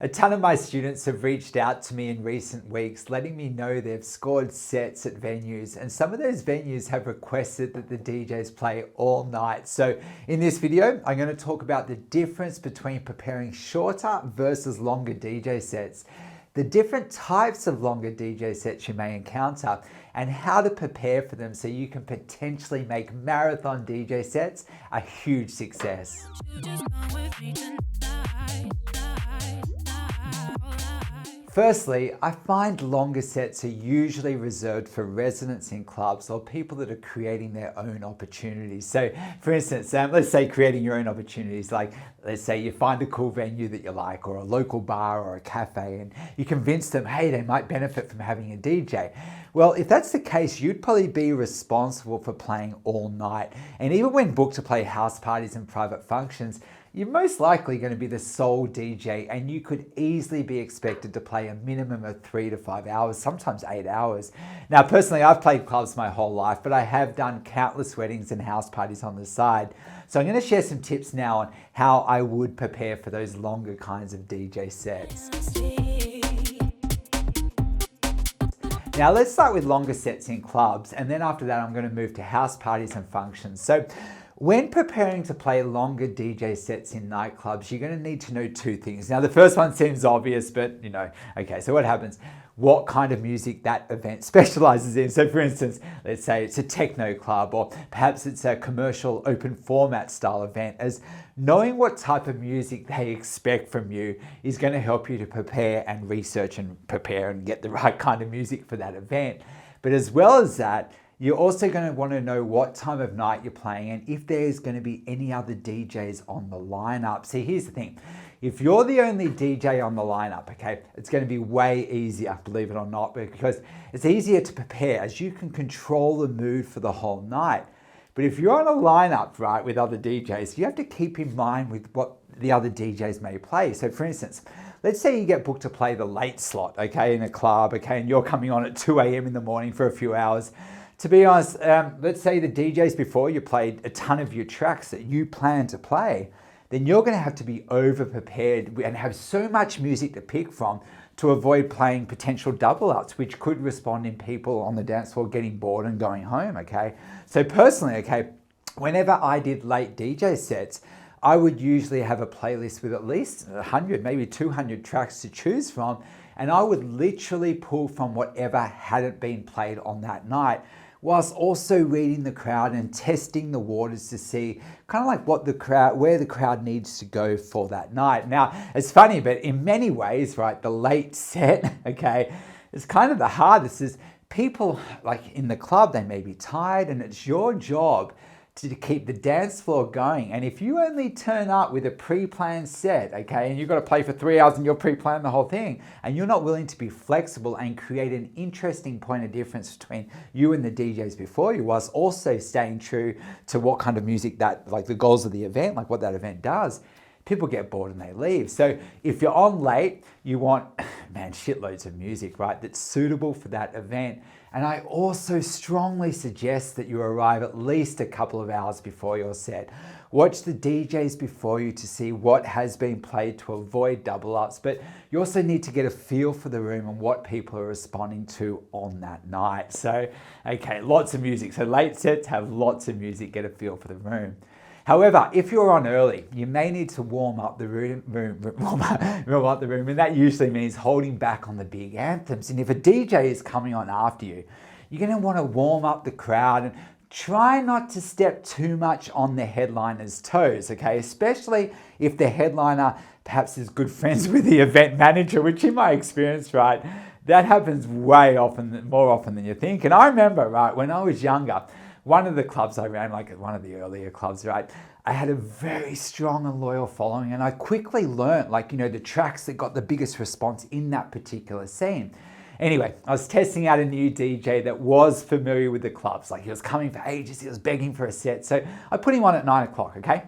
A ton of my students have reached out to me in recent weeks, letting me know they've scored sets at venues, and some of those venues have requested that the DJs play all night. So in this video, I'm going to talk about the difference between preparing shorter versus longer DJ sets, the different types of longer DJ sets you may encounter, and how to prepare for them so you can potentially make marathon DJ sets a huge success. Firstly, I find longer sets are usually reserved for residents in clubs or people that are creating their own opportunities. So for instance, let's say creating your own opportunities, like let's say you find a cool venue that you like, or a local bar or a cafe, and you convince them, hey, they might benefit from having a DJ. Well, if that's the case, you'd probably be responsible for playing all night. And even when booked to play house parties and private functions, you're most likely going to be the sole DJ, and you could easily be expected to play a minimum of 3 to 5 hours, sometimes 8 hours. Now, personally, I've played clubs my whole life, but I have done countless weddings and house parties on the side. So I'm going to share some tips now on how I would prepare for those longer kinds of DJ sets. Now let's start with longer sets in clubs, and then after that I'm going to move to house parties and functions. So when preparing to play longer DJ sets in nightclubs, you're going to need to know two things. Now the first one seems obvious, but okay, so what happens? What kind of music that event specializes in. So for instance, let's say it's a techno club, or perhaps it's a commercial open format style event, as knowing what type of music they expect from you is going to help you to prepare and research and prepare and get the right kind of music for that event. But as well as that, you're also going to want to know what time of night you're playing and if there's going to be any other DJs on the lineup. See, here's the thing. If you're the only DJ on the lineup, okay, it's going to be way easier, believe it or not, because it's easier to prepare as you can control the mood for the whole night. But if you're on a lineup, right, with other DJs, you have to keep in mind with what the other DJs may play. So for instance, let's say you get booked to play the late slot, okay, in a club, okay, and you're coming on at 2 a.m. in the morning for a few hours. To be honest, let's say the DJs before you played a ton of your tracks that you plan to play, then you're going to have to be over prepared and have so much music to pick from to avoid playing potential double ups, which could respond in people on the dance floor getting bored and going home, okay? So personally, okay, whenever I did late DJ sets, I would usually have a playlist with at least 100, maybe 200 tracks to choose from, and I would literally pull from whatever hadn't been played on that night, whilst also reading the crowd and testing the waters to see kind of like where the crowd needs to go for that night. Now, it's funny, but in many ways, right, the late set, okay, is kind of the hardest. Is people like in the club, they may be tired, and it's your job to keep the dance floor going. And if you only turn up with a pre-planned set, okay, and you've got to play for 3 hours and you're pre-planned the whole thing, and you're not willing to be flexible and create an interesting point of difference between you and the DJs before you, whilst also staying true to what kind of music that, like the goals of the event, like what that event does, people get bored and they leave. So if you're on late, you want, man, shitloads of music, right, that's suitable for that event. And I also strongly suggest that you arrive at least a couple of hours before your set. Watch the DJs before you to see what has been played to avoid double ups, but you also need to get a feel for the room and what people are responding to on that night. So, okay, lots of music. So late sets have lots of music, get a feel for the room. However, if you're on early, you may need to warm up the room, and that usually means holding back on the big anthems. And if a DJ is coming on after you, you're going to want to warm up the crowd and try not to step too much on the headliner's toes, okay? Especially if the headliner perhaps is good friends with the event manager, which in my experience, right, that happens more often than you think. And I remember, right, when I was younger, one of the clubs I ran, like one of the earlier clubs, right, I had a very strong and loyal following, and I quickly learned, the tracks that got the biggest response in that particular scene. Anyway, I was testing out a new DJ that was familiar with the clubs. Like, he was coming for ages, he was begging for a set. So I put him on at 9 o'clock, okay?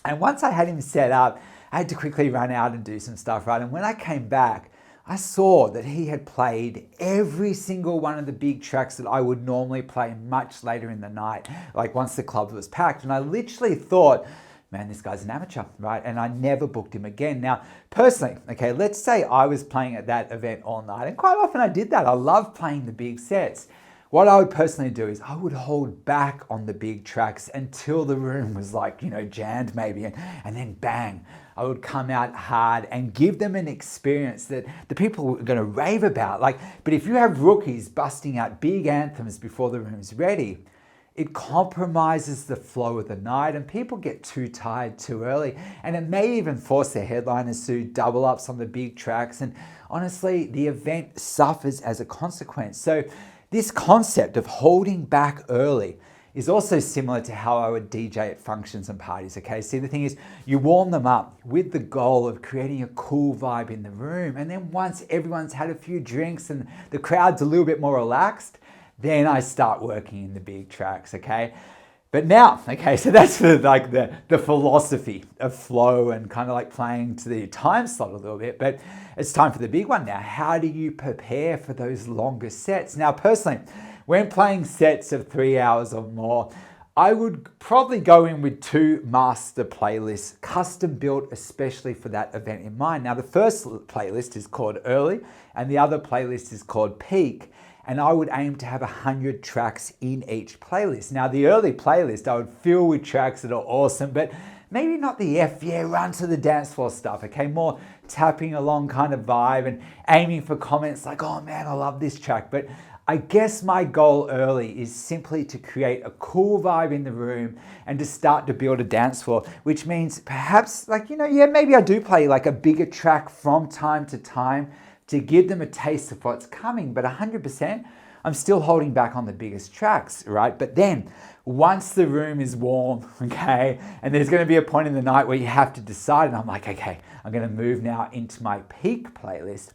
And once I had him set up, I had to quickly run out and do some stuff, right? And when I came back, I saw that he had played every single one of the big tracks that I would normally play much later in the night, like once the club was packed. And I literally thought, man, this guy's an amateur, right? And I never booked him again. Now, personally, okay, let's say I was playing at that event all night, and quite often I did that. I love playing the big sets. What I would personally do is I would hold back on the big tracks until the room was like, jammed maybe, and then bang, I would come out hard and give them an experience that the people were going to rave about. But if you have rookies busting out big anthems before the room's ready, it compromises the flow of the night and people get too tired too early. And it may even force their headliners to double ups on the big tracks. And honestly, the event suffers as a consequence. So this concept of holding back early is also similar to how I would DJ at functions and parties, okay? See, the thing is, you warm them up with the goal of creating a cool vibe in the room. And then once everyone's had a few drinks and the crowd's a little bit more relaxed, then I start working in the big tracks, okay? But now, okay, so that's the philosophy of flow and kind of like playing to the time slot a little bit, but it's time for the big one now. How do you prepare for those longer sets? Now, personally, when playing sets of 3 hours or more, I would probably go in with 2 master playlists, custom built especially for that event in mind. Now, the first playlist is called Early and the other playlist is called Peak. And I would aim to have 100 tracks in each playlist. Now, the early playlist I would fill with tracks that are awesome, but maybe not the run to the dance floor stuff, okay? More tapping along kind of vibe and aiming for comments like, oh man, I love this track. But I guess my goal early is simply to create a cool vibe in the room and to start to build a dance floor, which means perhaps maybe I do play like a bigger track from time to time to give them a taste of what's coming, but 100%, I'm still holding back on the biggest tracks, right? But then, once the room is warm, okay, and there's gonna be a point in the night where you have to decide, and I'm like, okay, I'm gonna move now into my peak playlist.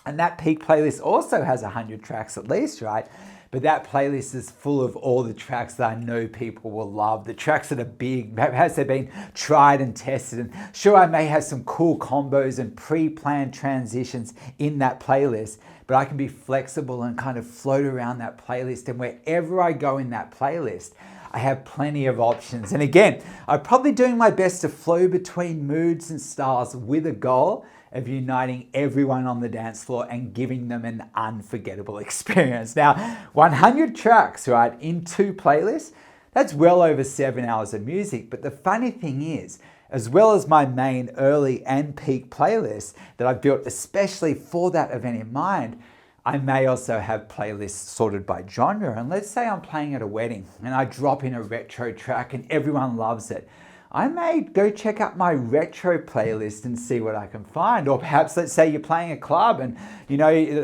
And that peak playlist also has 100 tracks at least, right? But that playlist is full of all the tracks that I know people will love, the tracks that are big, perhaps they've been tried and tested. And sure, I may have some cool combos and pre-planned transitions in that playlist, but I can be flexible and kind of float around that playlist. And wherever I go in that playlist, I have plenty of options. And again, I'm probably doing my best to flow between moods and styles with a goal of uniting everyone on the dance floor and giving them an unforgettable experience. Now, 100 tracks, right, in 2 playlists, that's well over 7 hours of music. But the funny thing is, as well as my main early and peak playlists that I've built especially for that event in mind, I may also have playlists sorted by genre. And let's say I'm playing at a wedding and I drop in a retro track and everyone loves it. I may go check out my retro playlist and see what I can find. Or perhaps let's say you're playing a club and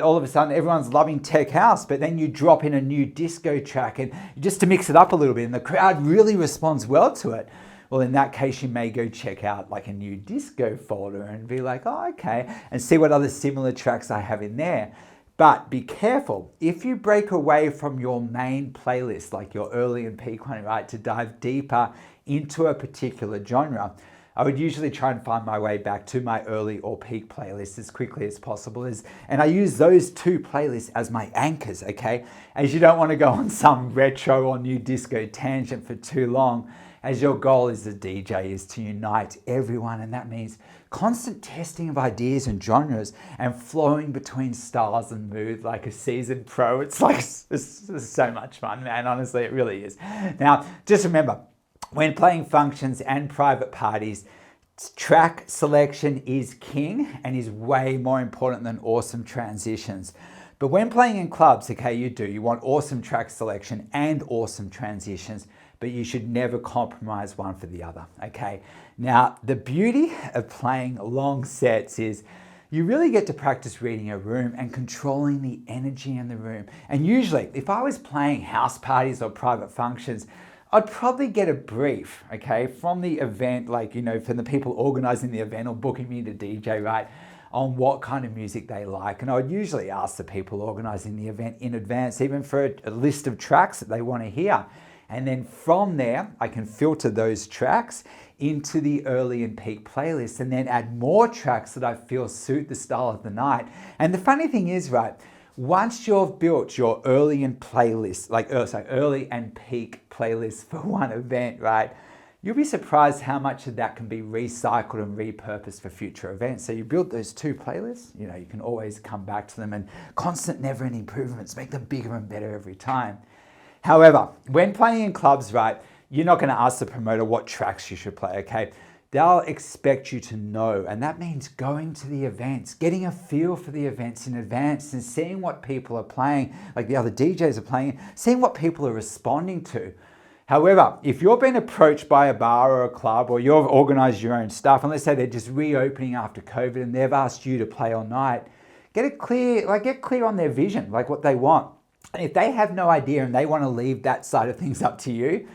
all of a sudden everyone's loving tech house, but then you drop in a new disco track and just to mix it up a little bit and the crowd really responds well to it. Well, in that case, you may go check out like a new disco folder and be like, oh, okay, and see what other similar tracks I have in there. But be careful, if you break away from your main playlist, like your early and peak one, right, to dive deeper into a particular genre, I would usually try and find my way back to my early or peak playlist as quickly as possible. And I use those 2 playlists as my anchors, okay? As you don't want to go on some retro or new disco tangent for too long, as your goal as a DJ is to unite everyone, and that means constant testing of ideas and genres and flowing between styles and mood like a seasoned pro. It's so much fun, man. Honestly, it really is. Now, just remember, when playing functions and private parties, track selection is king and is way more important than awesome transitions. But when playing in clubs, okay, you want awesome track selection and awesome transitions, but you should never compromise one for the other, okay? Now, the beauty of playing long sets is you really get to practice reading a room and controlling the energy in the room. And usually, if I was playing house parties or private functions, I'd probably get a brief, okay, from the event, from the people organizing the event or booking me to DJ, right, on what kind of music they like. And I would usually ask the people organizing the event in advance, even for a list of tracks that they want to hear. And then from there, I can filter those tracks into the early and peak playlist and then add more tracks that I feel suit the style of the night. And the funny thing is, right, once you've built your early and peak playlist for one event, right, you'll be surprised how much of that can be recycled and repurposed for future events. So you build those 2 playlists, you know, you can always come back to them, and constant never-ending improvements make them bigger and better every time. However, when playing in clubs, right, you're not going to ask the promoter what tracks you should play, okay? They'll expect you to know, and that means going to the events, getting a feel for the events in advance and seeing what people are playing, like the other DJs are playing, seeing what people are responding to. However, if you're being approached by a bar or a club, or you've organized your own stuff, and let's say they're just reopening after COVID and they've asked you to play all night, get clear on their vision, like what they want. And if they have no idea and they want to leave that side of things up to you,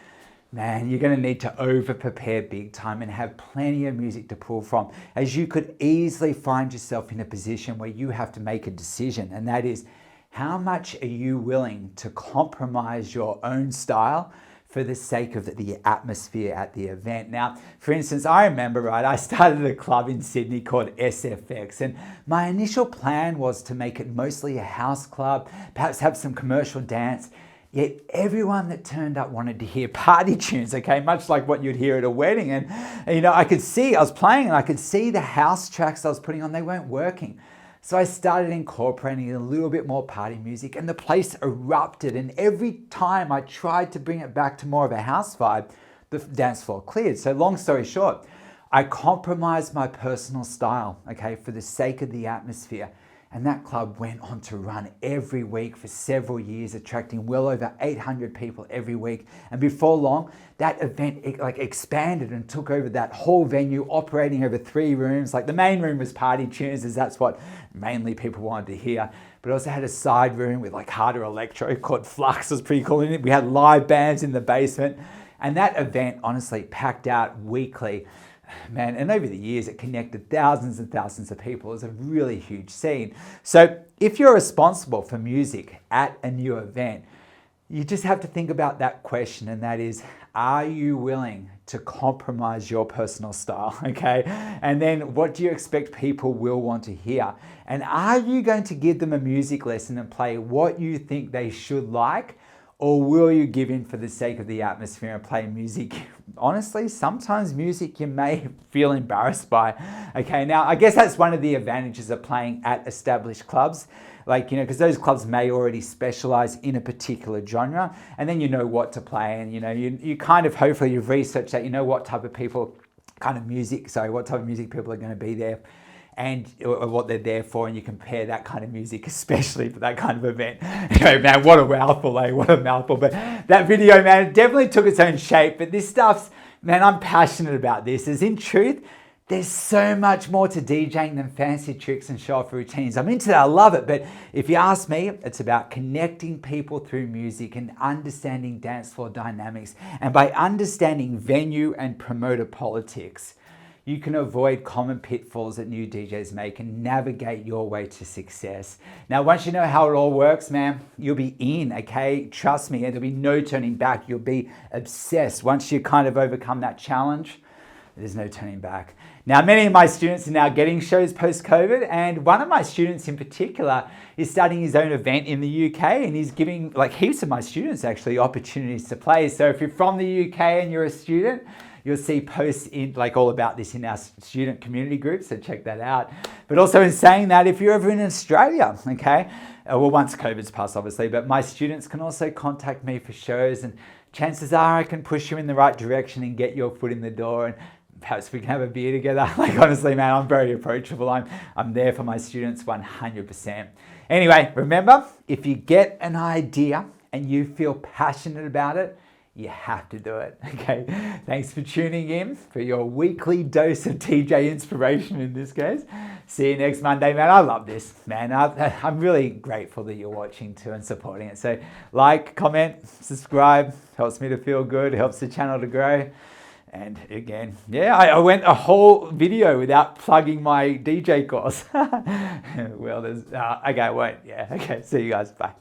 man, you're going to need to over-prepare big time and have plenty of music to pull from, as you could easily find yourself in a position where you have to make a decision, and that is, how much are you willing to compromise your own style for the sake of the atmosphere at the event? Now, for instance, I remember, right, I started a club in Sydney called SFX, and my initial plan was to make it mostly a house club, perhaps have some commercial dance. Yet everyone that turned up wanted to hear party tunes, okay? Much like what you'd hear at a wedding. And you know, I was playing and I could see the house tracks I was putting on, they weren't working. So I started incorporating a little bit more party music, and the place erupted. And every time I tried to bring it back to more of a house vibe, the dance floor cleared. So long story short, I compromised my personal style, okay, for the sake of the atmosphere. And that club went on to run every week for several years, attracting well over 800 people every week. And before long, that event expanded and took over that whole venue, operating over 3 rooms. Like the main room was party tunes, as that's what mainly people wanted to hear. But it also had a side room with like harder electro called Flux. It was pretty cool. We had live bands in the basement. And that event honestly packed out weekly. Man, and over the years, it connected thousands and thousands of people. It was a really huge scene. So if you're responsible for music at a new event, you just have to think about that question, and that is, are you willing to compromise your personal style, okay? And then what do you expect people will want to hear? And are you going to give them a music lesson and play what you think they should like? Or will you give in for the sake of the atmosphere and play music? Honestly, sometimes music you may feel embarrassed by. Okay, now I guess that's one of the advantages of playing at established clubs. Like, you know, because those clubs may already specialize in a particular genre, and then you know what to play, and you know, you kind of, hopefully you've researched that, you know what type of people, what type of music people are going to be there, and what they're there for, and you compare that kind of music, especially for that kind of event. Anyway, man, what a mouthful, eh? What a mouthful. But that video, man, it definitely took its own shape. But this stuff's, man, I'm passionate about this. As in truth, there's so much more to DJing than fancy tricks and show-off routines. I'm into that, I love it. But if you ask me, it's about connecting people through music and understanding dance floor dynamics. And by understanding venue and promoter politics, you can avoid common pitfalls that new DJs make and navigate your way to success. Now, once you know how it all works, man, you'll be in, okay? Trust me, there'll be no turning back. You'll be obsessed. Once you kind of overcome that challenge, there's no turning back. Now, many of my students are now getting shows post-COVID, and one of my students in particular is starting his own event in the UK, and he's giving like heaps of my students actually opportunities to play. So if you're from the UK and you're a student, you'll see posts in like all about this in our student community group, so check that out. But also in saying that, if you're ever in Australia, okay, well, once COVID's passed, obviously, but my students can also contact me for shows, and chances are I can push you in the right direction and get your foot in the door, and perhaps we can have a beer together. Like, honestly, man, I'm very approachable. I'm there for my students 100%. Anyway, remember, if you get an idea and you feel passionate about it, you have to do it, okay? Thanks for tuning in for your weekly dose of DJ inspiration in this case. See you next Monday, man. I love this, man. I'm really grateful that you're watching too and supporting it. So like, comment, subscribe, helps me to feel good, helps the channel to grow. And again, yeah, I went a whole video without plugging my DJ course. Well, okay, wait, yeah, okay, see you guys, bye.